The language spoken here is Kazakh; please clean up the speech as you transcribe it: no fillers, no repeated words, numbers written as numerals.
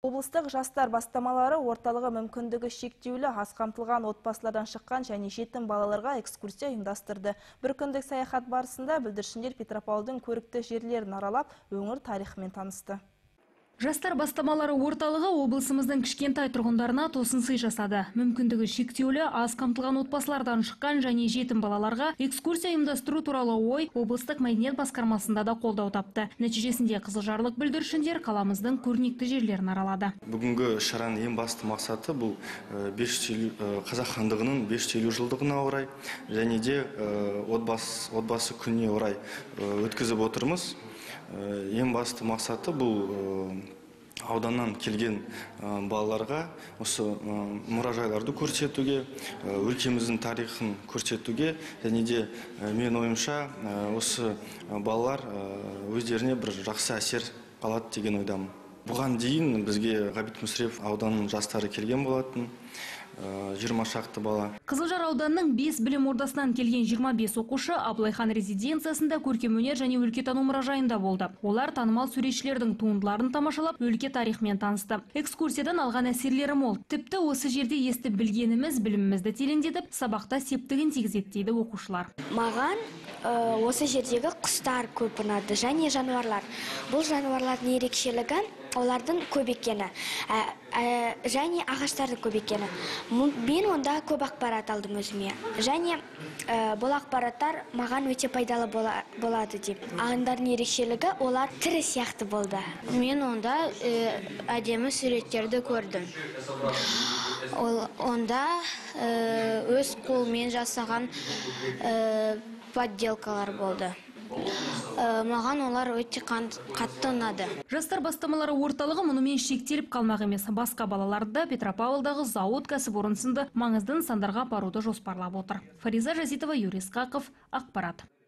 Облыстық жастар бастамалары орталығы мүмкіндігі шектеулі аз қамтылған отбасылардан шыққан және жетім балаларға экскурсия ұйымдастырды. Бір күндік саяхат барысында бүлдіршіндер Петропавлдың көрікті жерлерін аралап, өңір тарихымен танысты. Жастар бастамалары орталығы облысымыздың кішкентай тұрғындарына тосын сый жасады. Мүмкіндігі шектеулі аз қамтылған отбасылардан шыққан және жетім балаларға экскурсия ұйымдастыру туралы ой облыстық мәдениет басқармасында да қолдау тапты. Нәтижесінде қызылжарлық бүлдіршіндер қаламыздың көрнекті жерлерін аралады. Бүгінгі шараның ең басты мақсаты бұл қазақ хандығының 550 жылдығына орай және де отбасы күніне орай өткізіп отырмыз. Ең басты мақсаты бұл ауданнан келген балаларға осы мұражайларды көрсетуге, өлкеміздің тарихын көрсетуге, және де мен ойымша осы балалар өздеріне бір жақсы әсер қалады деген ойдамын. Бұған дейін бізге Ғабит Мүсірепов ауданының жастары келген болатын. 20 шақты бала. Қызылжар ауданының 5 білім ордасынан келген 25 оқушы Абылайхан резиденциясында көркемөнер және өлкетану мұражайында болды. Олар танымал суретшілердің туындыларын тамашалап, өлке тарихымен танысты. Экскурсиядан алған әсерлері мол. Тіпті осы жерде естіп білгеніміз, білімімізді тереңдетіп, сабақта септігін тигізеді дейді оқушылар. Маған осы жердегі құстар көп ұнады және жануарлар. Бұл жануарлардың ерекшелігі олардың көп екені және ағаштардың көп екені. Мен онда көп ақпарат алдым өзіме. Және бұл ақпараттар маған өте пайдалы болады деп. Аңдардың ерекшелігі олар тірі сияқты болды. Мен онда әдемі суреттерді көрдім. Онда өз қолмен жасаған подделкалар болды. Маған олар өте қатты ұнады. Жастар бастамалары орталығы мұнымен шектеліп қалмақ емес. Басқа балаларды Петропавлдағы зауыт кәсіпорын сынды маңызды нысандарға апаруды жоспарлап отыр. Фариза Жазитова, Юрий Скаков, ақпарат.